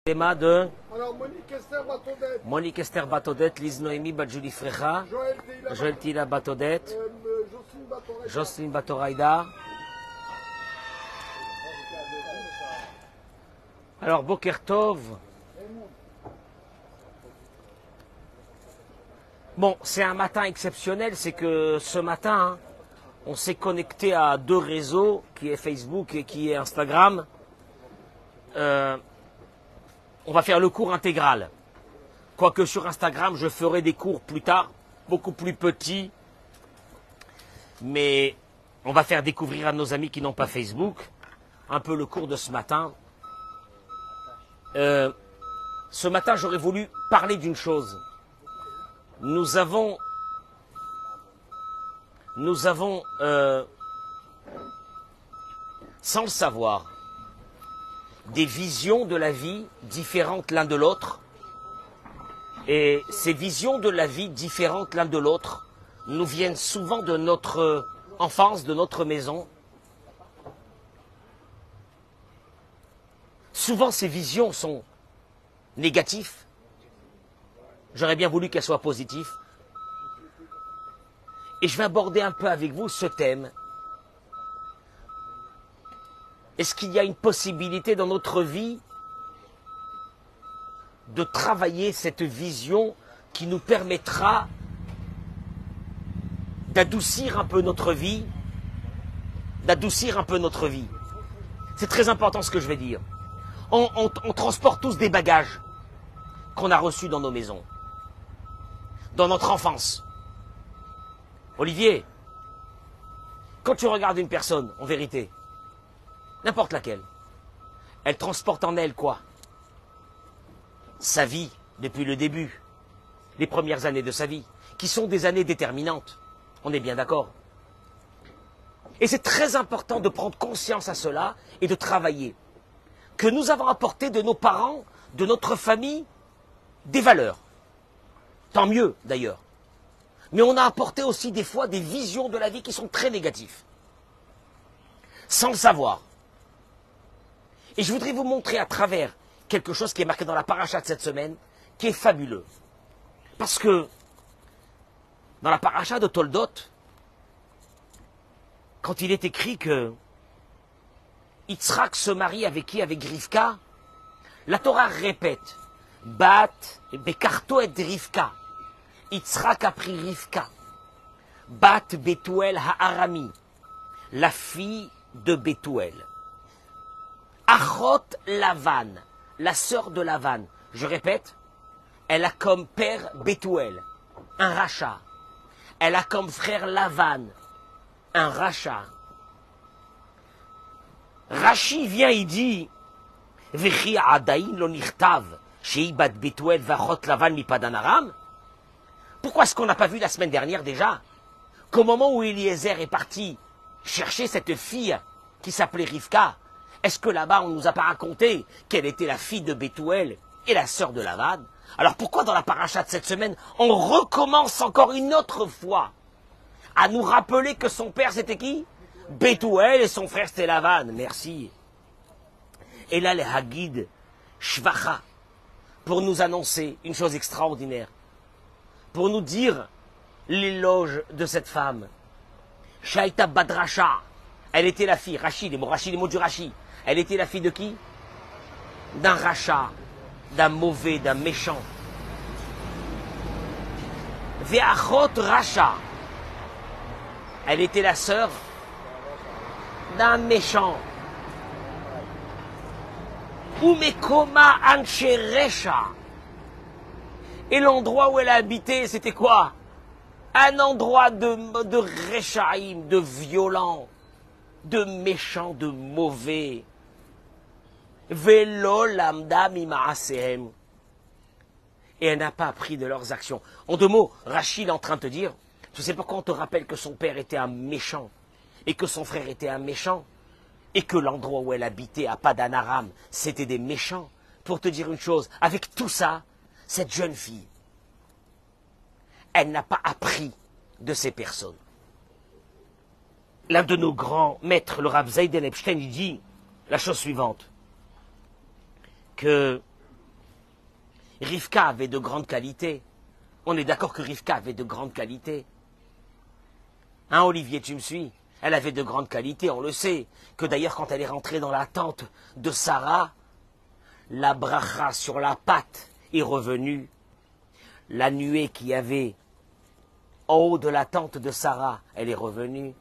Théma de Alors, Monique Esther Batodette, Lise Noémie Badjouli Frecha, Joël Tila Batodette, Jocelyne Batoraïda. Alors, Boker Tov. Bon, c'est un matin exceptionnel, c'est que ce matin, on s'est connecté à deux réseaux, qui est Facebook et qui est Instagram. On va faire le cours intégral. Quoique sur Instagram, je ferai des cours plus tard, beaucoup plus petits. Mais on va faire découvrir à nos amis qui n'ont pas Facebook un peu le cours de ce matin. Ce matin, j'aurais voulu parler d'une chose. Nous avons sans le savoir, des visions de la vie différentes l'un de l'autre. Et ces visions de la vie différentes l'un de l'autre nous viennent souvent de notre enfance, de notre maison. Souvent ces visions sont négatives. J'aurais bien voulu qu'elles soient positives. Et je vais aborder un peu avec vous ce thème. Est-ce qu'il y a une possibilité dans notre vie de travailler cette vision qui nous permettra d'adoucir un peu notre vie, C'est très important ce que je vais dire. On transporte tous des bagages qu'on a reçus dans nos maisons, dans notre enfance. Olivier, quand tu regardes une personne, en vérité, n'importe laquelle, elle transporte en elle quoi? Sa vie, depuis le début, les premières années de sa vie, qui sont des années déterminantes. On est bien d'accord. Et c'est très important de prendre conscience à cela et de travailler. Que nous avons apporté de nos parents, de notre famille, des valeurs. Tant mieux d'ailleurs. Mais on a apporté aussi des fois des visions de la vie qui sont très négatives. Sans le savoir. Et je voudrais vous montrer à travers quelque chose qui est marqué dans la paracha de cette semaine, qui est fabuleux. Parce que, dans la paracha de Toldot, quand il est écrit que Yitzhak se marie avec qui? Avec Rivka, la Torah répète, Bat bekarto et Rivka. Yitzhak a pris Rivka. Bat Betuel ha'arami, la fille de Betuel. Achot Lavan, la sœur de Lavan. Je répète, elle a comme père Betuel, un rachat. Elle a comme frère Lavan, un rachat. Rashi vient, il dit, Vechi adain lo nichtav, sheibat Betuel vachot Lavan mi padan aram. Pourquoi est-ce qu'on n'a pas vu la semaine dernière déjà qu'au moment où Eliezer est parti chercher cette fille qui s'appelait Rivka, est-ce que là-bas, on ne nous a pas raconté qu'elle était la fille de Betuel et la sœur de Lavan? Alors pourquoi dans la paracha de cette semaine, on recommence encore une autre fois à nous rappeler que son père c'était qui? Betuel et son frère c'était Lavan. Merci. Et là, les Hagid Shvacha, pour nous annoncer une chose extraordinaire, pour nous dire l'éloge de cette femme. Shaita Badracha, elle était la fille, Rashi, les mots du Rashi. Elle était la fille de qui? D'un rachat, d'un mauvais, d'un méchant. Ve'achot racha. Elle était la sœur d'un méchant. Umekoma ancheresha. Et l'endroit où elle a habité, c'était quoi? Un endroit de rechaïm, de violent, de méchant, de mauvais. Velo lamda mimaasehem. Et elle n'a pas appris de leurs actions. En deux mots, Rachid est en train de te dire, tu sais pourquoi on te rappelle que son père était un méchant, et que son frère était un méchant, et que l'endroit où elle habitait, à Padan Aram, c'était des méchants. Pour te dire une chose, avec tout ça, cette jeune fille, elle n'a pas appris de ces personnes. L'un de nos grands maîtres, le Rav Zayden Epstein, il dit la chose suivante, que Rivka avait de grandes qualités. On est d'accord que Rivka avait de grandes qualités. Hein, Olivier, tu me suis? Elle avait de grandes qualités, on le sait. Que d'ailleurs, quand elle est rentrée dans la tente de Sarah, la bracha sur la patte est revenue. La nuée qu'il y avait en haut de la tente de Sarah, elle est revenue.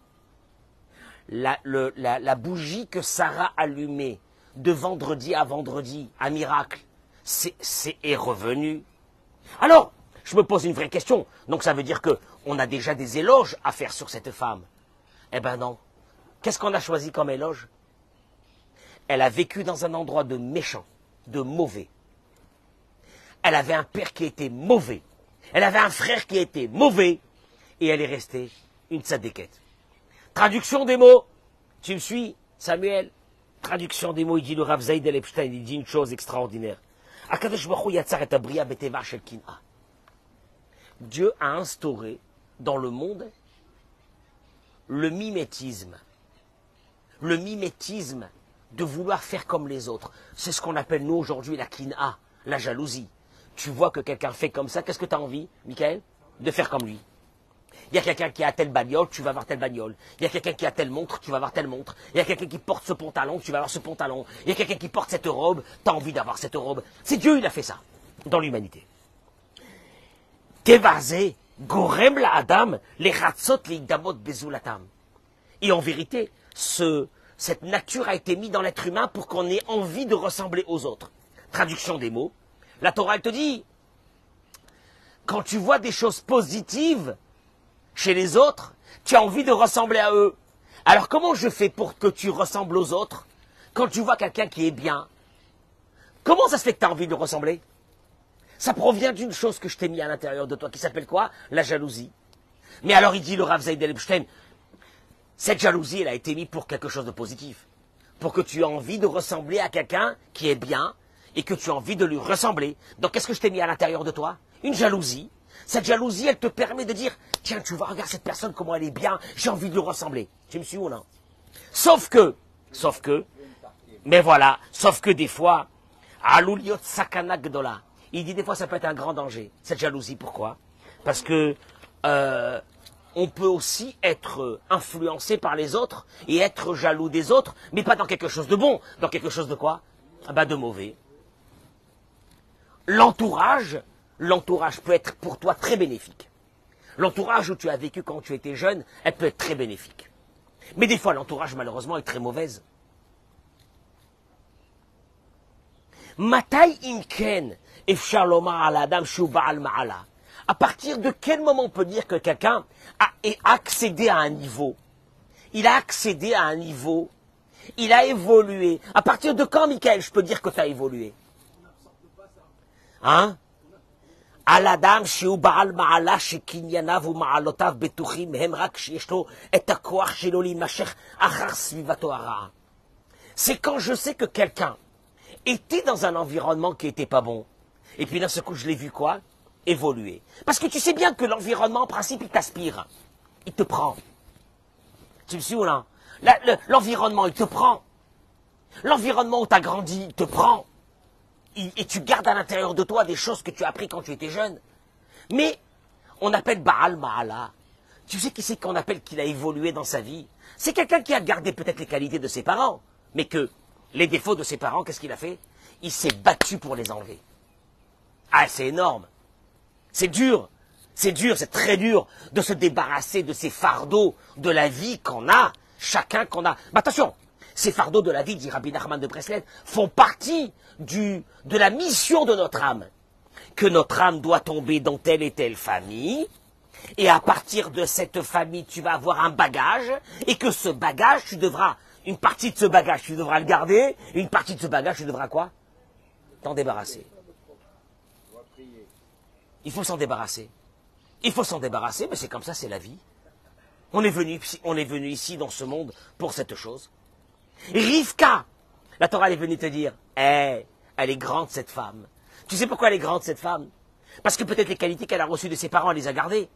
La bougie que Sarah allumait de vendredi à vendredi, un miracle, est revenue. Alors, je me pose une vraie question. Donc ça veut dire qu'on a déjà des éloges à faire sur cette femme. Eh ben non. Qu'est-ce qu'on a choisi comme éloge? Elle a vécu dans un endroit de méchant, de mauvais. Elle avait un père qui était mauvais. Elle avait un frère qui était mauvais. Et elle est restée une tzadékette. Traduction des mots. Tu me suis, Samuel? Traduction des mots, il dit le Rav Zaïd Epstein, il dit une chose extraordinaire. Dieu a instauré dans le monde le mimétisme. Le mimétisme de vouloir faire comme les autres. C'est ce qu'on appelle nous aujourd'hui la kina, la jalousie. Tu vois que quelqu'un fait comme ça, qu'est-ce que tu as envie, Michael? De faire comme lui. Il y a quelqu'un qui a telle bagnole, tu vas avoir telle bagnole. Il y a quelqu'un qui a telle montre, tu vas avoir telle montre. Il y a quelqu'un qui porte ce pantalon, tu vas avoir ce pantalon. Il y a quelqu'un qui porte cette robe, tu as envie d'avoir cette robe. C'est Dieu, il a fait ça, dans l'humanité. Tevazé, gorem la adam, les chatzot, les damot bezulatam. Et en vérité, cette nature a été mise dans l'être humain pour qu'on ait envie de ressembler aux autres. Traduction des mots. La Torah, elle te dit, quand tu vois des choses positives chez les autres, tu as envie de ressembler à eux. Alors comment je fais pour que tu ressembles aux autres quand tu vois quelqu'un qui est bien? Comment ça se fait que tu as envie de ressembler? Ça provient d'une chose que je t'ai mis à l'intérieur de toi, qui s'appelle quoi? La jalousie. Mais alors il dit le Rav Zaïd Epstein, cette jalousie, elle a été mise pour quelque chose de positif. Pour que tu aies envie de ressembler à quelqu'un qui est bien et que tu as envie de lui ressembler. Donc qu'est-ce que je t'ai mis à l'intérieur de toi? Une jalousie. Cette jalousie, elle te permet de dire, tiens, tu vois, regarde cette personne, comment elle est bien, j'ai envie de lui ressembler. Tu me suis ou non? Sauf que, mais voilà, sauf que des fois, alouliot sakana gdola. Il dit des fois ça peut être un grand danger, cette jalousie. Pourquoi? Parce que on peut aussi être influencé par les autres et être jaloux des autres, mais pas dans quelque chose de bon, dans quelque chose de quoi? Ah ben de mauvais. L'entourage peut être pour toi très bénéfique. L'entourage où tu as vécu quand tu étais jeune, elle peut être très bénéfique. Mais des fois, l'entourage, malheureusement, est très mauvaise. Matai imken efshar lomar ala adam shu ba'al ma'ala. À partir de quel moment on peut dire que quelqu'un a accédé à un niveau? Il a accédé à un niveau. Il a évolué. À partir de quand, Michael, je peux dire que tu as évolué? Hein? Al-Adam שהוא בעל מעלה שקנייניו ומעלותיו בטוחים הם רק שיש לו את הכוח שלו להימשך אחר סביבתו הרעה. C'est quand je sais que quelqu'un était dans un environnement qui n'était pas bon. Et puis d'un seul coup, je l'ai vu quoi? Évoluer. Parce que tu sais bien que l'environnement, en principe, il t'aspire. Il te prend. Tu me suis ou là? L'environnement, il te prend. L'environnement où tu as grandi, il te prend. Et tu gardes à l'intérieur de toi des choses que tu as appris quand tu étais jeune. Mais on appelle Baal Ma'ala. Tu sais qui c'est qu'on appelle qu'il a évolué dans sa vie? C'est quelqu'un qui a gardé peut-être les qualités de ses parents, mais que les défauts de ses parents, qu'est-ce qu'il a fait? Il s'est battu pour les enlever. Ah, c'est énorme. C'est dur. C'est dur, c'est très dur de se débarrasser de ces fardeaux de la vie qu'on a, chacun qu'on a. Mais attention, ces fardeaux de la vie, dit Rabbi Nachman de Breslev, font partie de la mission de notre âme. Que notre âme doit tomber dans telle et telle famille, et à partir de cette famille, tu vas avoir un bagage, et que ce bagage, une partie de ce bagage, tu devras le garder, et une partie de ce bagage, tu devras quoi? T'en débarrasser. Il faut s'en débarrasser. Il faut s'en débarrasser, mais c'est comme ça, c'est la vie. On est venu ici dans ce monde pour cette chose. Rivka, la Torah elle est venue te dire, elle est grande cette femme. Tu sais pourquoi elle est grande cette femme? Parce que peut-être les qualités qu'elle a reçues de ses parents, elle les a gardées.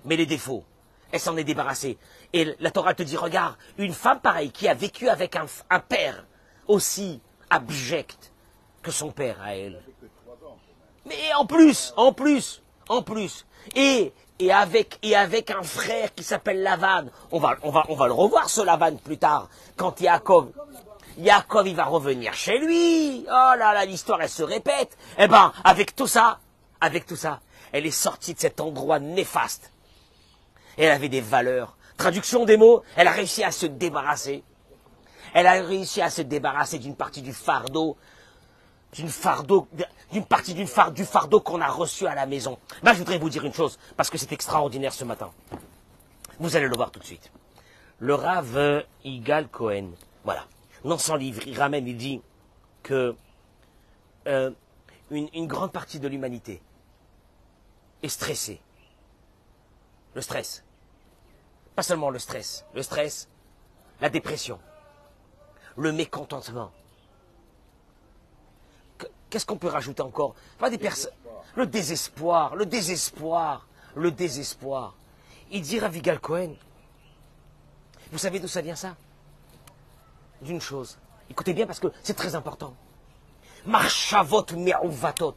Mais les défauts, elle s'en est débarrassée. Et la Torah te dit, regarde, une femme pareille qui a vécu avec un père aussi abject que son père à elle. Mais en plus, et avec un frère qui s'appelle Lavan, on va le revoir ce Lavan plus tard, quand Yaakov, il va revenir chez lui, oh là là, l'histoire elle se répète, eh ben, avec tout ça, elle est sortie de cet endroit néfaste, elle avait des valeurs, traduction des mots, elle a réussi à se débarrasser, d'une partie du fardeau, du fardeau qu'on a reçu à la maison. Là, je voudrais vous dire une chose, parce que c'est extraordinaire ce matin. Vous allez le voir tout de suite. Le Rav Yigal Cohen, voilà, dans son livre, il ramène, il dit que une grande partie de l'humanité est stressée. Le stress. Pas seulement le stress, la dépression, le mécontentement. Qu'est-ce qu'on peut rajouter encore? Pas des personnes. Le désespoir. Il dit Rav Yigal Cohen. Vous savez d'où ça vient ça? D'une chose. Écoutez bien parce que c'est très important. Marchavot me'uvatot.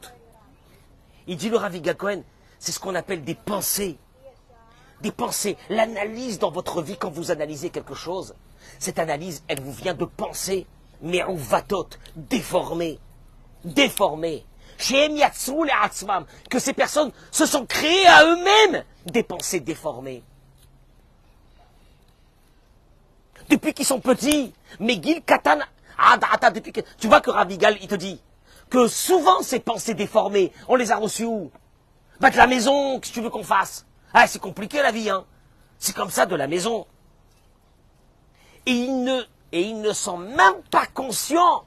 Il dit le Rav Yigal Cohen, c'est ce qu'on appelle des pensées. Des pensées. L'analyse dans votre vie quand vous analysez quelque chose. Cette analyse, elle vous vient de pensées me'uvatot, déformées. Que ces personnes se sont créées à eux-mêmes des pensées déformées. Depuis qu'ils sont petits, Megil Katan, tu vois que Rav Yigal, il te dit que souvent ces pensées déformées, on les a reçues où? De la maison, qu'est-ce que tu veux qu'on fasse? Ah, c'est compliqué la vie, hein. C'est comme ça de la maison. Et ils ne sont même pas conscients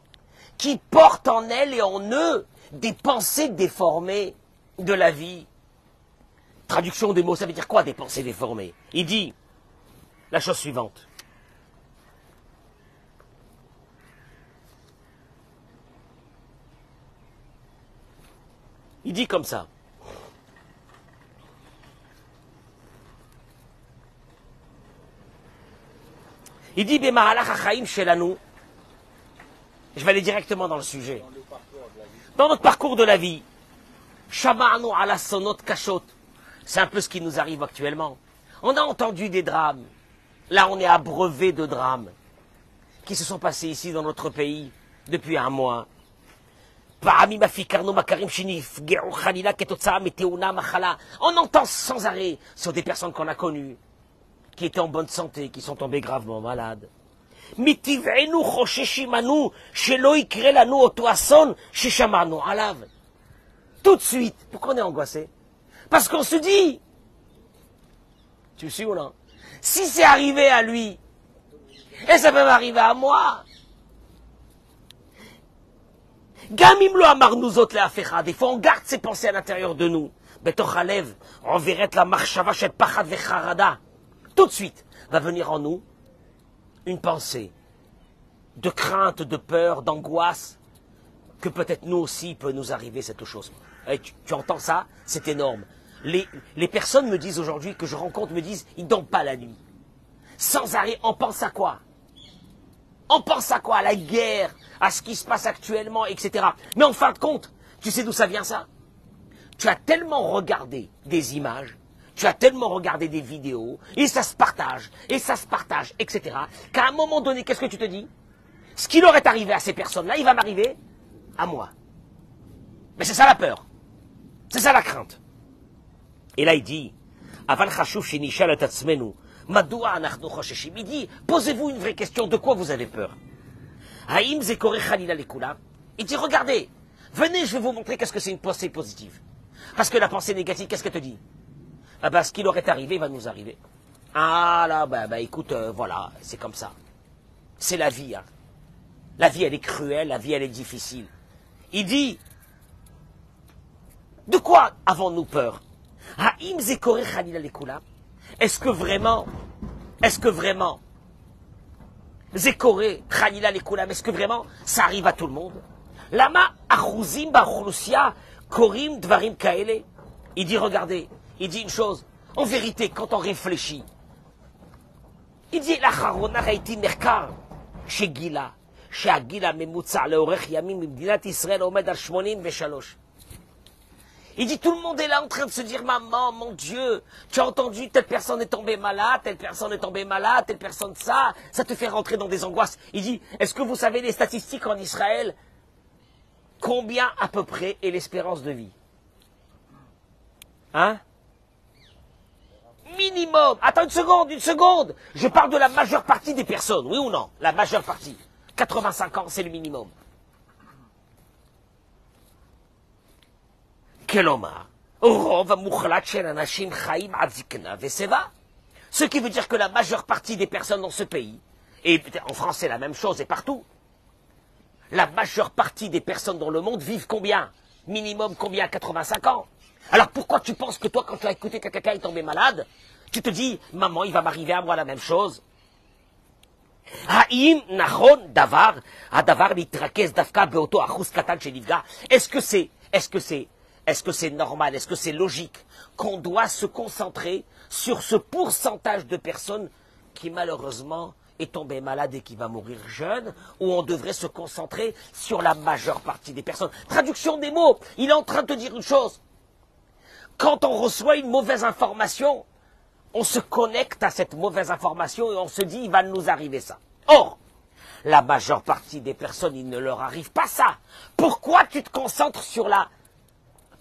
qui portent en elles et en eux des pensées déformées de la vie. Traduction des mots, ça veut dire quoi des pensées déformées? Il dit la chose suivante. Il dit comme ça. Il dit B'mahalach hachaim shelanu. Je vais aller directement dans le sujet. Dans notre parcours de la vie, Shama'anu ala sonot kashot. C'est un peu ce qui nous arrive actuellement. On a entendu des drames. Là, on est abreuvé de drames qui se sont passés ici dans notre pays depuis un mois. On entend sans arrêt sur des personnes qu'on a connues, qui étaient en bonne santé, qui sont tombées gravement malades. Tout de suite, pourquoi on est angoissé? Parce qu'on se dit, tu me suis ou non? Si c'est arrivé à lui, et ça peut m'arriver à moi. Des fois, on garde ses pensées à l'intérieur de nous. On verrait la marchava chez pachad vecharada. Tout de suite, va venir en nous une pensée de crainte, de peur, d'angoisse, que peut-être nous aussi il peut nous arriver cette chose. Et tu entends ça? C'est énorme. Les personnes me disent aujourd'hui, que je rencontre, me disent, ils ne dorment pas la nuit. Sans arrêt, on pense à quoi? On pense à quoi? À la guerre, à ce qui se passe actuellement, etc. Mais en fin de compte, tu sais d'où ça vient ça? Tu as tellement regardé des images, tu as tellement regardé des vidéos, et ça se partage, etc. Qu'à un moment donné, qu'est-ce que tu te dis? Ce qui leur est arrivé à ces personnes-là, il va m'arriver à moi. Mais c'est ça la peur. C'est ça la crainte. Et là, il dit, Aval chashuv shenishal et atzmenu. Il dit, posez-vous une vraie question, de quoi vous avez peur? Il dit, regardez, venez, je vais vous montrer qu'est-ce que c'est une pensée positive. Parce que la pensée négative, qu'est-ce qu'elle te dit? Ah ben, ce qui leur est arrivé va nous arriver. Ah là, écoute, voilà, c'est comme ça. C'est la vie, hein. La vie, elle est cruelle, la vie, elle est difficile. Il dit, de quoi avons-nous peur? Est-ce que vraiment, Zekoré, Khalila Lekulam, est-ce que vraiment ça arrive à tout le monde? Lama Achuzim Bachulusia, Korim Dvarim Kaele. Il dit, regardez, il dit une chose, en vérité, quand on réfléchit, il dit, la Charona Haiti Merkar, chez Gila, שהגיל הממוצע לאורך ימים במדינת ישראל עומד על 83. Il dit, tout le monde est là en train de se dire, maman, mon Dieu, tu as entendu, telle personne est tombée malade, telle personne est tombée malade, telle personne ça te fait rentrer dans des angoisses. Il dit, est-ce que vous savez les statistiques en Israël? Combien à peu près est l'espérance de vie? Hein? Minimum. Attends une seconde. Je parle de la majeure partie des personnes, oui ou non? La majeure partie. 85 ans, c'est le minimum. כלומר, רוב המוחלט של אנשים חיים עד זקנה ושיבה. Ce qui veut dire que la majeure partie des personnes dans ce pays, et en France c'est la même chose et partout, la majeure partie des personnes dans le monde vivent combien? Minimum combien? 85 ans. Alors pourquoi tu penses que toi, quand tu as écouté que quelqu'un est tombé malade, tu te dis, maman, il va m'arriver à moi la même chose? האם נכון הדבר להתרכז דווקא באותו אחוז קטן שנפגע? Est-ce que c'est normal, est-ce que c'est logique qu'on doit se concentrer sur ce pourcentage de personnes qui malheureusement est tombé malade et qui va mourir jeune, ou on devrait se concentrer sur la majeure partie des personnes? Traduction des mots, il est en train de te dire une chose. Quand on reçoit une mauvaise information, on se connecte à cette mauvaise information et on se dit, il va nous arriver ça. Or, la majeure partie des personnes, il ne leur arrive pas ça. Pourquoi tu te concentres sur la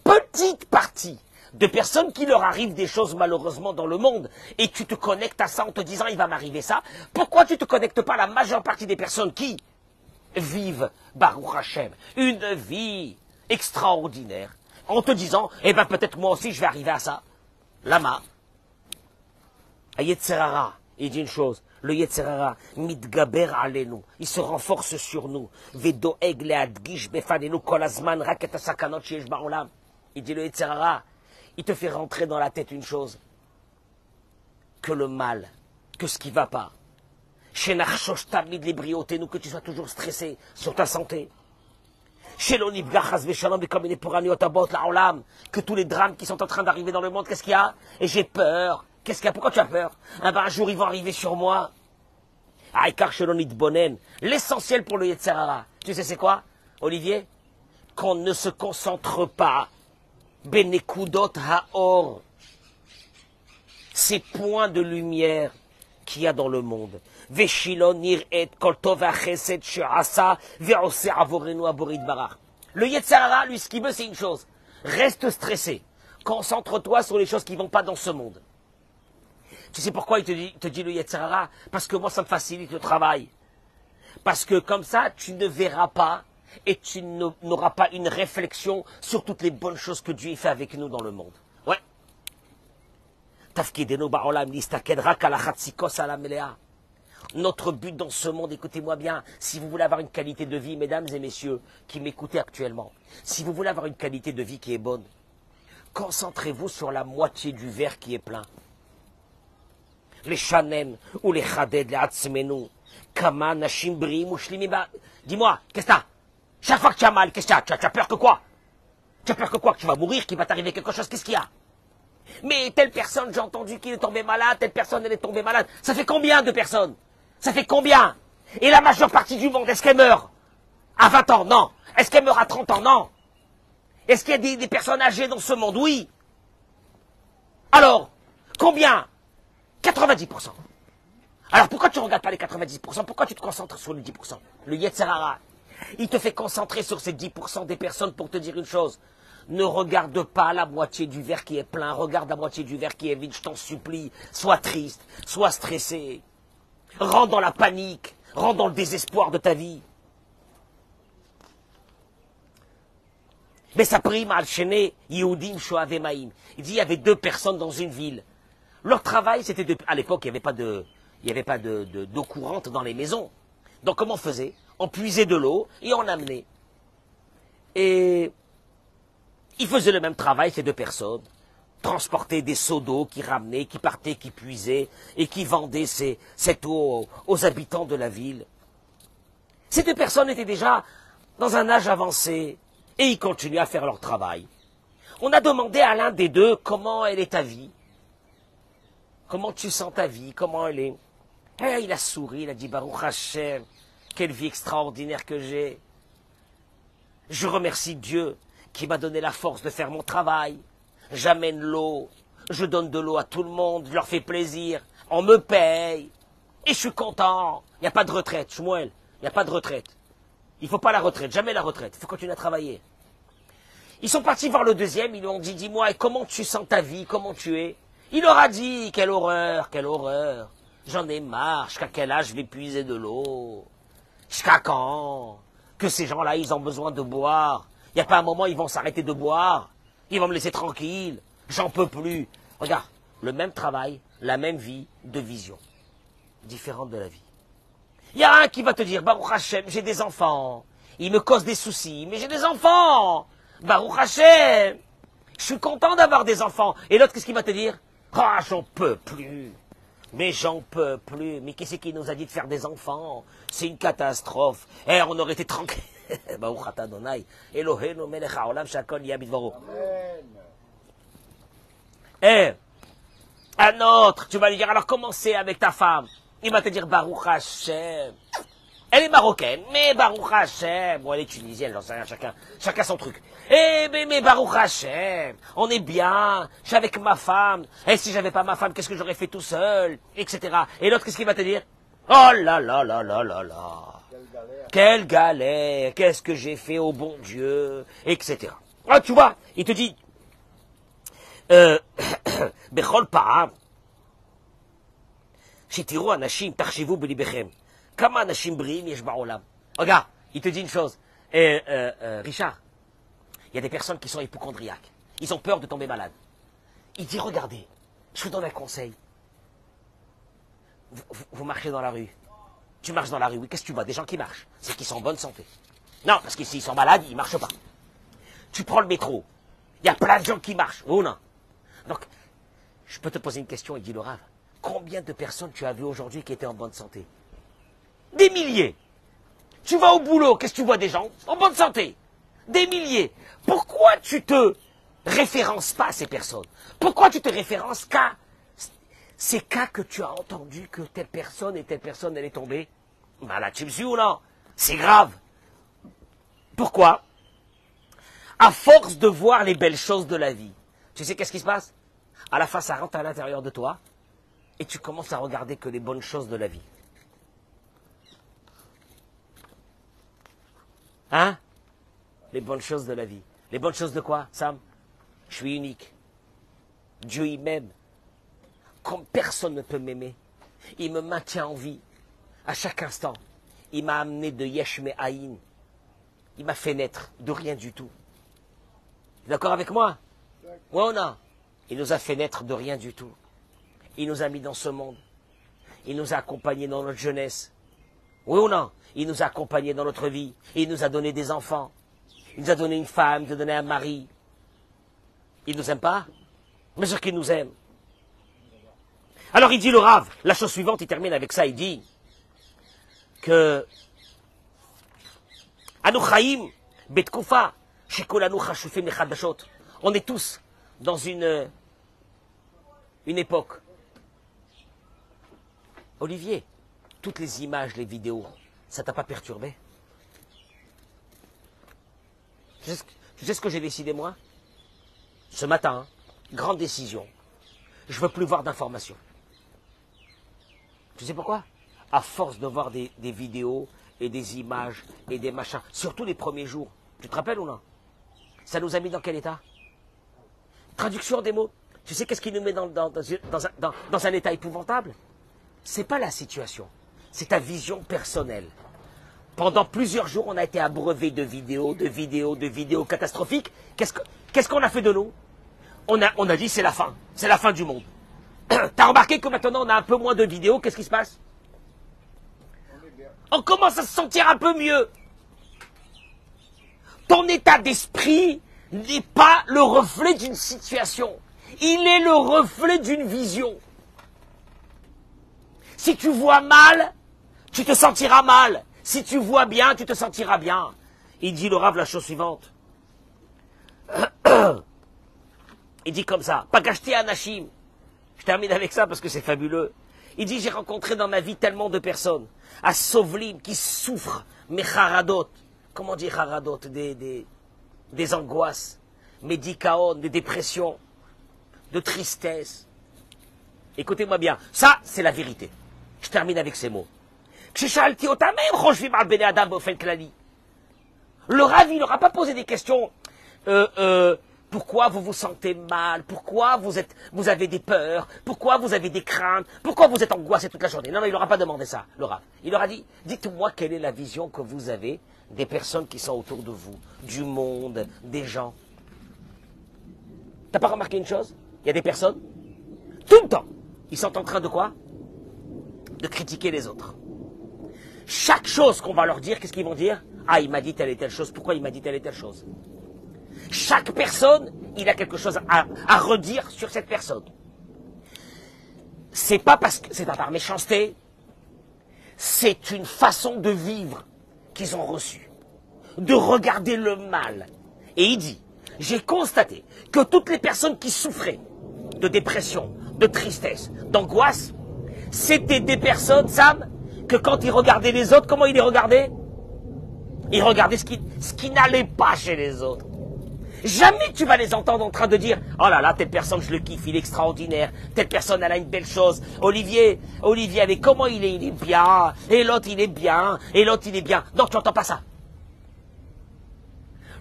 petite partie de personnes qui leur arrivent des choses malheureusement dans le monde et tu te connectes à ça en te disant il va m'arriver ça? Pourquoi tu ne te connectes pas à la majeure partie des personnes qui vivent, Baruch Hashem, une vie extraordinaire en te disant eh ben peut-être moi aussi je vais arriver à ça? Lama, Yetzerara, il dit une chose, le Yetzerara, mitgaber alenu, il se renforce sur nous, vedoeg leadgish befanenu kol hazman rak et hasakanot sheyesh ba'olam. Il dit le Yetzerara, il te fait rentrer dans la tête une chose, que le mal, que ce qui ne va pas, chez Nachshosh Tamid Libriotenu, que tu sois toujours stressé sur ta santé, chez l'Onibga Chas Veshalom et comme il est pour Aniotabot la Olam, que tous les drames qui sont en train d'arriver dans le monde, qu'est-ce qu'il y a? Et j'ai peur. Qu'est-ce qu'il y a? Pourquoi tu as peur? Ah ben un jour ils vont arriver sur moi. Aïkar Shelonit Bonen, l'essentiel pour le Yetzerara, tu sais c'est quoi, Olivier? Qu'on ne se concentre pas Benekudot Haor, ces points de lumière qu'il y a dans le monde. Veshilon nir'et kol tov hachesed she'asa ve'oseh avorenu aborid barach. Le Yetzerara, lui, ce qu'il veut, c'est une chose. Reste stressé. Concentre-toi sur les choses qui ne vont pas dans ce monde. Tu sais pourquoi il te dit le Yetzerara? Parce que moi, ça me facilite le travail. Parce que comme ça, tu ne verras pas et tu n'auras pas une réflexion sur toutes les bonnes choses que Dieu fait avec nous dans le monde. Ouais. Notre but dans ce monde, écoutez-moi bien, si vous voulez avoir une qualité de vie, mesdames et messieurs, qui m'écoutez actuellement, si vous voulez avoir une qualité de vie qui est bonne, concentrez-vous sur la moitié du verre qui est plein. Les shanem ou les chaded, les atzmenu, kama nashim briim ou shlimiba. Dis-moi, qu'est-ce que t'as? Chaque fois que tu as mal, qu'est-ce que tu as? Tu as peur que quoi? Tu as peur que quoi? Que tu vas mourir, qu'il va t'arriver quelque chose? Qu'est-ce qu'il y a? Mais telle personne, j'ai entendu qu'il est tombé malade, telle personne, elle est tombée malade. Ça fait combien de personnes? Ça fait combien? Et la majeure partie du monde, est-ce qu'elle meurt à 20 ans? Non. Est-ce qu'elle meurt à 30 ans? Non. Est-ce qu'il y a des personnes âgées dans ce monde? Oui. Alors, combien? 90%. Alors pourquoi tu ne regardes pas les 90%? Pourquoi tu te concentres sur les 10%? Le Yetzerara, il te fait concentrer sur ces 10% des personnes pour te dire une chose. Ne regarde pas la moitié du verre qui est plein, regarde la moitié du verre qui est vide, je t'en supplie. Sois triste, sois stressé. Rentre dans la panique, rentre dans le désespoir de ta vie. Mais ça prime al Shene, Yehudim Shoavemaim. Il dit il y avait deux personnes dans une ville. Leur travail, c'était à l'époque, il n'y avait pas d'eau courante dans les maisons. Donc comment on faisait? On puisait de l'eau et on amenait. Et ils faisaient le même travail, ces deux personnes. Transportaient des seaux d'eau qui ramenaient, qui partaient, qui puisaient et qui vendaient cette eau aux habitants de la ville. Ces deux personnes étaient déjà dans un âge avancé et ils continuaient à faire leur travail. On a demandé à l'un des deux comment elle est ta vie. Comment tu sens ta vie? Comment elle est? Et il a souri, il a dit Baruch Hashem, Quelle vie extraordinaire que j'ai. Je remercie Dieu qui m'a donné la force de faire mon travail. J'amène l'eau, je donne de l'eau à tout le monde, je leur fais plaisir, on me paye, et je suis content. Il n'y a pas de retraite, Shmuel, il n'y a pas de retraite. Il ne faut pas la retraite, jamais la retraite, il faut continuer à travailler. Ils sont partis voir le deuxième, ils lui ont dit, dis-moi, et comment tu sens ta vie, comment tu es? Il leur a dit, quelle horreur, j'en ai marre, jusqu'à quel âge je vais puiser de l'eau? Jusqu'à quand? Que ces gens-là, ils ont besoin de boire. Il n'y a pas un moment, ils vont s'arrêter de boire. Ils vont me laisser tranquille. J'en peux plus. Regarde, le même travail, la même vie, deux visions différentes de la vie. Il y a un qui va te dire, Baruch Hashem, j'ai des enfants. Ils me causent des soucis, mais j'ai des enfants. Baruch Hashem, je suis content d'avoir des enfants. Et l'autre, qu'est-ce qu'il va te dire? Ah, j'en peux plus. Mais j'en peux plus. Mais qui c'est qui nous a dit de faire des enfants? C'est une catastrophe. Eh, on aurait été tranquille. Baruch Ata Adonai. Eloheinu melech haolam shakol nהיה bidvaro. Eh, un autre, tu vas lui dire, alors comment c'est avec ta femme? Il va te dire, Baruch Hashem. Elle est marocaine, mais Baruch Hashem. Bon, elle est tunisienne, j'en sais rien, chacun son truc. Eh, mais Baruch Hashem, on est bien, je suis avec ma femme. Et si j'avais pas ma femme, qu'est-ce que j'aurais fait tout seul? Etc. Et l'autre, qu'est-ce qu'il va te dire? Oh là là là là là là. Quelle galère, qu'est-ce que j'ai fait au bon Dieu, etc. Ah, tu vois, il te dit, Bechol Pa'am, Shetiru Anashim, Tachshivu Belibechem. Kama Anashim Briim Yesh Ba'olam. Regarde, il te dit une chose, Richard, il y a des personnes qui sont hypocondriaques, ils ont peur de tomber malade. Il dit, regardez, je vous donne un conseil. Vous marchez dans la rue. Tu marches dans la rue, oui, qu'est-ce que tu vois? Des gens qui marchent, c'est qu'ils sont en bonne santé. Non, parce que s'ils sont malades, ils ne marchent pas. Tu prends le métro, il y a plein de gens qui marchent, ou non? Donc, je peux te poser une question, il dit le Rav. Combien de personnes tu as vues aujourd'hui qui étaient en bonne santé? Des milliers. Tu vas au boulot, qu'est-ce que tu vois des gens en bonne santé? Des milliers. Pourquoi tu te références pas à ces personnes? Pourquoi tu te références qu'à ces cas que tu as entendu que telle personne et telle personne elle est tombée? Ben là, tu me suis ou non? C'est grave. Pourquoi? À force de voir les belles choses de la vie, tu sais qu'est-ce qui se passe? À la fin, ça rentre à l'intérieur de toi et tu commences à regarder que les bonnes choses de la vie. Hein? Les bonnes choses de la vie. Les bonnes choses de quoi, Sam? Je suis unique. Dieu, il m'aime. Comme personne ne peut m'aimer. Il me maintient en vie. À chaque instant. Il m'a amené de Yesh Me'ayin. Il m'a fait naître de rien du tout. D'accord avec moi? Ouais ou non? Il nous a fait naître de rien du tout. Il nous a mis dans ce monde. Il nous a accompagnés dans notre jeunesse. Oui ou non? Il nous a accompagnés dans notre vie. Il nous a donné des enfants. Il nous a donné une femme, il nous a donné un mari. Il ne nous aime pas? Mais sûr qu'il nous aime. Alors il dit le Rav, la chose suivante, il termine avec ça, il dit que Anu Chaim Betkufa Shekolanu Chashufim Lechadashot. On est tous dans une époque. Olivier, toutes les images, les vidéos, ça t'a pas perturbé? Tu sais ce que j'ai décidé moi? Ce matin, grande décision. Je veux plus voir d'informations. Tu sais pourquoi? À force de voir des vidéos et des images et des machins, surtout les premiers jours. Tu te rappelles ou non? Ça nous a mis dans quel état? Traduction des mots. Tu sais qu'est-ce qui nous met dans un état épouvantable? C'est pas la situation, c'est ta vision personnelle. Pendant plusieurs jours, on a été abreuvé de vidéos catastrophiques. Qu'est-ce qu'on a fait de nous? On a dit c'est la fin du monde. T'as remarqué que maintenant on a un peu moins de vidéos, qu'est-ce qui se passe? On commence à se sentir un peu mieux. Ton état d'esprit n'est pas le reflet d'une situation. Il est le reflet d'une vision. Si tu vois mal, tu te sentiras mal. Si tu vois bien, tu te sentiras bien. Il dit le Rav la chose suivante. Il dit comme ça. Pagashti Anashim. Je termine avec ça parce que c'est fabuleux. Il dit, j'ai rencontré dans ma vie tellement de personnes, à Sovlim, qui souffrent, mais haradot. Comment dire haradot? Des angoisses, médicaon, des dépressions, de tristesse. Écoutez-moi bien, ça, c'est la vérité. Je termine avec ces mots. Le Rav, il n'aura pas posé des questions. Pourquoi vous vous sentez mal? Pourquoi vous avez des peurs? Pourquoi vous avez des craintes? Pourquoi vous êtes angoissé toute la journée? Non, il n'aura pas demandé ça, le Rav. Il aura dit, dites-moi quelle est la vision que vous avez des personnes qui sont autour de vous, du monde, des gens. T'as pas remarqué une chose? Il y a des personnes, tout le temps, ils sont en train de quoi? De critiquer les autres. Chaque chose qu'on va leur dire, qu'est-ce qu'ils vont dire? Ah, il m'a dit telle et telle chose, pourquoi il m'a dit telle et telle chose? Chaque personne, il a quelque chose à redire sur cette personne. C'est pas parce que c'est pas par méchanceté, c'est une façon de vivre qu'ils ont reçue, de regarder le mal. Et il dit, j'ai constaté que toutes les personnes qui souffraient de dépression, de tristesse, d'angoisse, c'était des personnes, Sam, que quand ils regardaient les autres, comment ils les regardaient? Ils regardaient ce qui n'allait pas chez les autres. Jamais tu vas les entendre en train de dire « Oh là là, telle personne, je le kiffe, il est extraordinaire. Telle personne, elle a une belle chose. Olivier, avec comment il est bien. Et l'autre, il est bien. Et l'autre, il est bien. » Non, tu n'entends pas ça.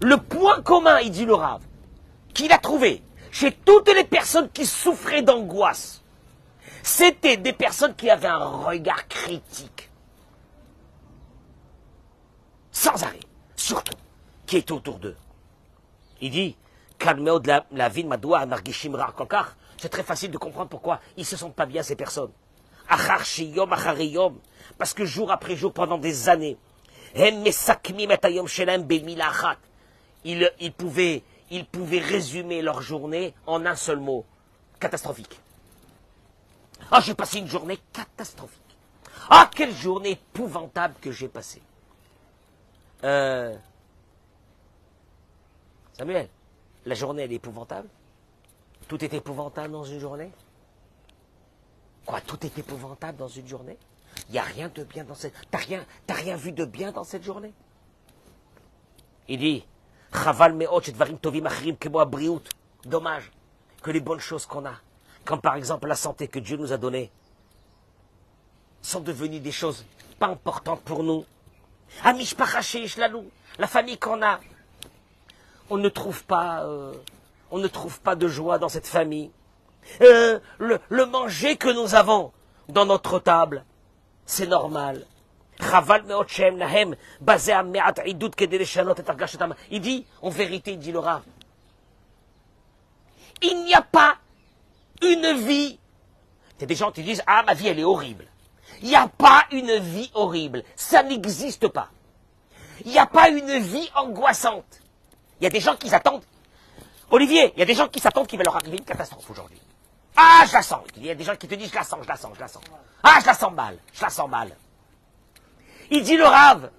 Le point commun, il dit le Rav, qu'il a trouvé chez toutes les personnes qui souffraient d'angoisse, c'était des personnes qui avaient un regard critique. Sans arrêt. Surtout, qui étaient autour d'eux. Il dit, la vie madoua nargishim ra kokar. C'est très facile de comprendre pourquoi ils se sentent pas bien, ces personnes. Achar shiyom achariyom. Parce que jour après jour, pendant des années, hem mesakmim et hayom shelem bemila achat. Ils pouvaient résumer leur journée en un seul mot. Catastrophique. Ah, j'ai passé une journée catastrophique. Ah, quelle journée épouvantable que j'ai passée. Samuel, la journée, elle est épouvantable? Tout est épouvantable dans une journée? Quoi, tout est épouvantable dans une journée? Il n'y a rien de bien dans cette... T'as rien vu de bien dans cette journée? Il dit, dommage que les bonnes choses qu'on a, comme par exemple la santé que Dieu nous a donnée, sont devenues des choses pas importantes pour nous. La famille qu'on a, on ne trouve pas de joie dans cette famille. Le manger que nous avons dans notre table, c'est normal. Il dit, en vérité, il dit le Rav, il n'y a pas une vie. Il y a des gens qui disent, ah, ma vie, elle est horrible. Il n'y a pas une vie horrible. Ça n'existe pas. Il n'y a pas une vie angoissante. Il y a des gens qui s'attendent. Olivier, il y a des gens qui s'attendent qu'il va leur arriver une catastrophe aujourd'hui. Ah, je la sens. Il y a des gens qui te disent, je la sens. Ah, je la sens mal. Il dit le Rav,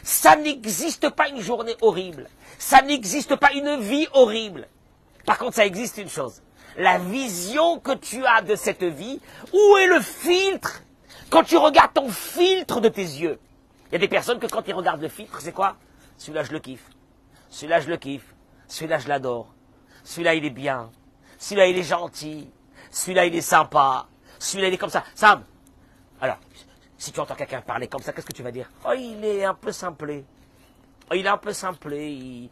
ça n'existe pas une journée horrible. Ça n'existe pas une vie horrible. Par contre, ça existe une chose. La vision que tu as de cette vie, où est le filtre? Quand tu regardes ton filtre de tes yeux. Il y a des personnes que quand ils regardent le filtre, c'est quoi? Celui-là, je le kiffe. Celui-là, je le kiffe. Celui-là, je l'adore. Celui-là, il est bien. Celui-là, il est gentil. Celui-là, il est sympa. Celui-là, il est comme ça. Sam, alors, si tu entends quelqu'un parler comme ça, qu'est-ce que tu vas dire? Oh, il est un peu simplé. Oh, il est un peu simplé.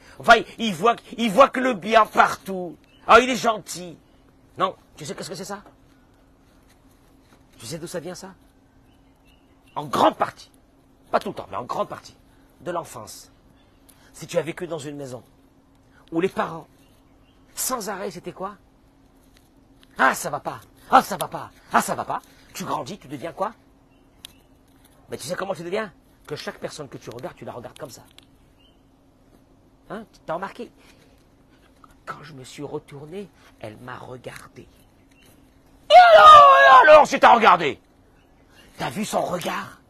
Il voit que le bien partout. Oh, il est gentil. Non, tu sais qu'est-ce que c'est ça? Tu sais d'où ça vient, ça? En grande partie. Pas tout le temps, mais en grande partie. De l'enfance. Si tu as vécu dans une maison où les parents, sans arrêt, c'était quoi? Ah, ça va pas. Ah, ça va pas. Ah, ça va pas. Tu grandis, tu deviens quoi? Mais tu sais comment tu deviens? Que chaque personne que tu regardes, tu la regardes comme ça. Hein? Tu as remarqué? Quand je me suis retourné, elle m'a regardé. Et alors, si t'as regardé? T'as vu son regard?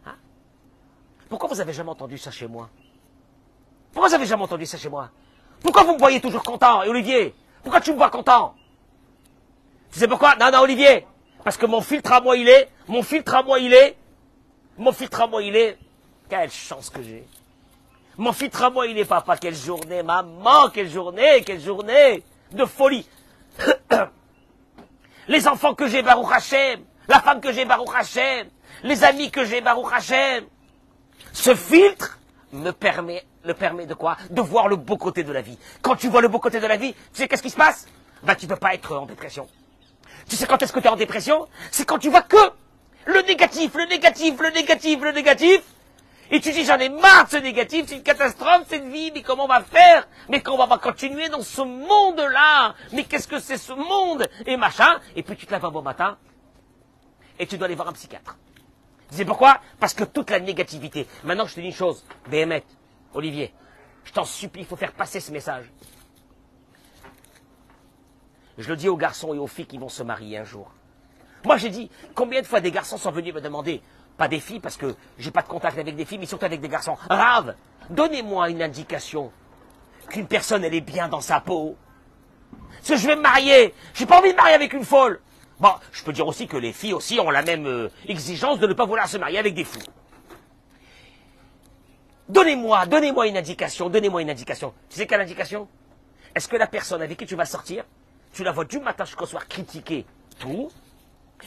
Hein? Pourquoi vous avez jamais entendu ça chez moi? Pourquoi vous avez jamais entendu ça chez moi? Pourquoi vous me voyez toujours content? Et Olivier, pourquoi tu me vois content? Tu sais pourquoi? Non, Olivier, Parce que mon filtre à moi, il est, quelle chance que j'ai. Mon filtre à moi, il est papa, quelle journée, maman, quelle journée de folie. Les enfants que j'ai, Baruch Hashem, la femme que j'ai, Baruch Hashem, les amis que j'ai, Baruch Hashem. Ce filtre me permet de quoi? De voir le beau côté de la vie. Quand tu vois le beau côté de la vie, tu sais qu'est-ce qui se passe? Ben, tu peux pas être en dépression. Tu sais quand est-ce que tu es en dépression? C'est quand tu vois que le négatif. Et tu dis, j'en ai marre de ce négatif, c'est une catastrophe cette vie, mais comment on va faire? Mais comment on va continuer dans ce monde-là? Mais qu'est-ce que c'est ce monde? Et machin. Et puis tu te lèves un bon matin, et tu dois aller voir un psychiatre. Tu sais pourquoi? Parce que toute la négativité. Maintenant, je te dis une chose, Béhémet, Olivier, je t'en supplie, il faut faire passer ce message. Je le dis aux garçons et aux filles qui vont se marier un jour. Moi, j'ai dit, combien de fois des garçons sont venus me demander, pas des filles, parce que j'ai pas de contact avec des filles, mais surtout avec des garçons. Rav, donnez-moi une indication qu'une personne, elle est bien dans sa peau. Parce que je vais me marier. J'ai pas envie de marier avec une folle. Bon, je peux dire aussi que les filles aussi ont la même exigence de ne pas vouloir se marier avec des fous. Donnez-moi une indication. Tu sais quelle indication? Est-ce que la personne avec qui tu vas sortir, tu la vois du matin jusqu'au soir critiquer tout,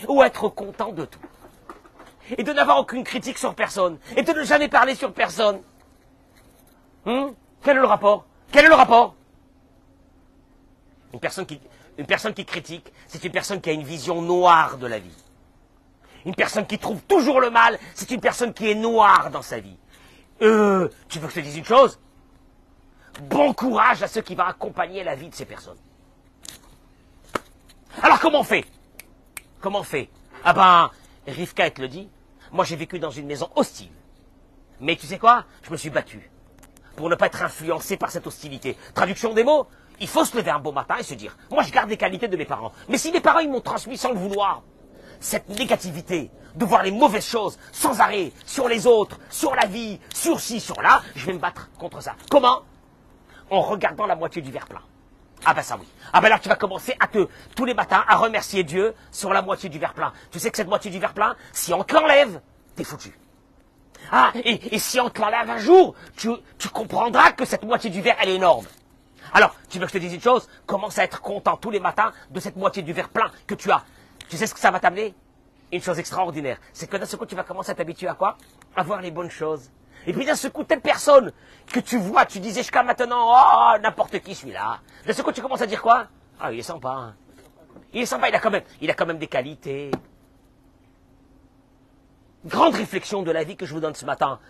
ou être content de tout? Et de n'avoir aucune critique sur personne. Et de ne jamais parler sur personne. Quel est le rapport? Une personne qui critique, c'est une personne qui a une vision noire de la vie. Une personne qui trouve toujours le mal, c'est une personne qui est noire dans sa vie. Tu veux que je te dise une chose? Bon courage à ceux qui vont accompagner la vie de ces personnes. Alors comment on fait? Ah ben, Rivka, elle te le dit. Moi, j'ai vécu dans une maison hostile. Mais tu sais quoi? Je me suis battu pour ne pas être influencé par cette hostilité. Traduction des mots, il faut se lever un beau matin et se dire, moi, je garde les qualités de mes parents. Mais si mes parents, ils m'ont transmis sans le vouloir, cette négativité, de voir les mauvaises choses sans arrêt, sur les autres, sur la vie, sur ci, sur là, je vais me battre contre ça. Comment? En regardant la moitié du verre plein. Ah ben ça oui. Ah ben là tu vas commencer tous les matins à remercier Dieu sur la moitié du verre plein. Tu sais que cette moitié du verre plein, si on te l'enlève, t'es foutu. Ah, et si on te l'enlève un jour, tu comprendras que cette moitié du verre, elle est énorme. Alors, tu veux que je te dise une chose? Commence à être content tous les matins de cette moitié du verre plein que tu as. Tu sais ce que ça va t'amener? Une chose extraordinaire. C'est que d'un seul coup, tu vas commencer à t'habituer à quoi? À voir les bonnes choses. Et puis d'un seul coup, telle personne que tu vois, tu disais jusqu'à maintenant, oh, n'importe qui celui-là. D'un seul coup, tu commences à dire quoi? Ah, il est sympa. Hein. Il est sympa, il a quand même des qualités. Grande réflexion de la vie que je vous donne ce matin.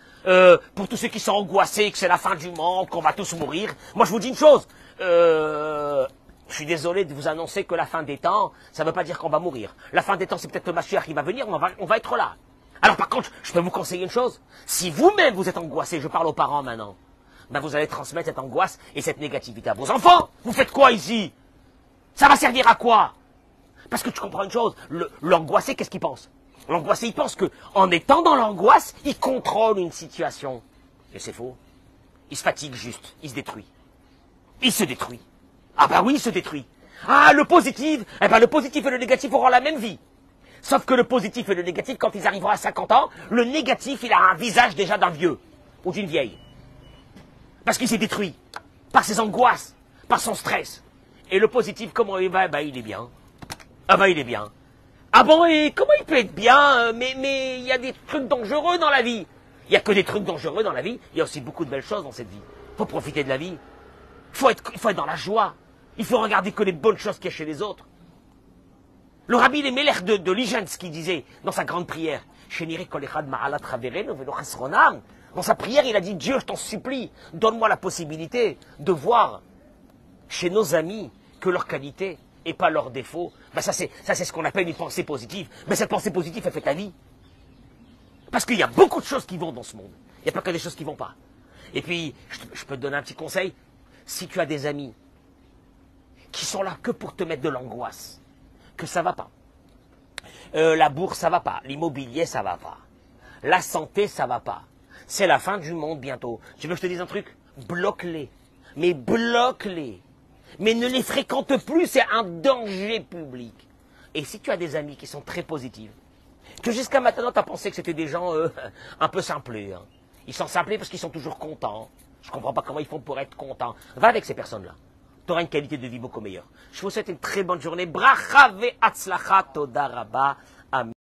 Pour tous ceux qui sont angoissés, que c'est la fin du monde, qu'on va tous mourir. Moi, je vous dis une chose. Je suis désolé de vous annoncer que la fin des temps, ça ne veut pas dire qu'on va mourir. La fin des temps, c'est peut-être le Mashiach qui va venir, on va être là. Alors par contre, je peux vous conseiller une chose. Si vous-même vous êtes angoissé, je parle aux parents maintenant, ben vous allez transmettre cette angoisse et cette négativité à vos enfants. Vous faites quoi ici? Ça va servir à quoi? Parce que tu comprends une chose, l'angoissé, qu'est-ce qu'il pense? L'angoissé, il pense que en étant dans l'angoisse, il contrôle une situation. Et c'est faux. Il se fatigue juste, il se détruit. Il se détruit. Ah bah oui, il se détruit. Ah, le positif, eh ben le positif et le négatif auront la même vie. Sauf que le positif et le négatif, quand ils arriveront à 50 ans, le négatif, il a un visage déjà d'un vieux ou d'une vieille. Parce qu'il s'est détruit par ses angoisses, par son stress. Et le positif, comment il va? Bah, il est bien. Ah bah, il est bien. Ah bon, et comment il peut être bien? Mais il y a des trucs dangereux dans la vie. Il n'y a que des trucs dangereux dans la vie. Il y a aussi beaucoup de belles choses dans cette vie. Il faut profiter de la vie. Il faut être dans la joie. Il faut regarder que les bonnes choses qu'il y a chez les autres. Le rabbi les Melech de Lijensk qui disait dans sa grande prière, dans sa prière, il a dit, Dieu, je t'en supplie, donne-moi la possibilité de voir chez nos amis que leurs qualités et pas leurs défauts. Ben ça c'est ce qu'on appelle une pensée positive. Mais cette pensée positive, elle fait ta vie. Parce qu'il y a beaucoup de choses qui vont dans ce monde. Il n'y a pas que des choses qui vont pas. Et puis, je peux te donner un petit conseil. Si tu as des amis qui sont là que pour te mettre de l'angoisse, que ça va pas. La bourse, ça va pas. L'immobilier, ça va pas. La santé, ça va pas. C'est la fin du monde bientôt. Tu veux que je te dise un truc? Bloque-les. Mais bloque-les. Mais ne les fréquente plus, c'est un danger public. Et si tu as des amis qui sont très positifs, que jusqu'à maintenant tu as pensé que c'était des gens un peu simplés, hein. Ils sont simplés parce qu'ils sont toujours contents. Je ne comprends pas comment ils font pour être contents. Va avec ces personnes-là. Tu auras une qualité de vie beaucoup meilleure. Je vous souhaite une très bonne journée. Bracha ve atzlacha, toda rabba. Amen.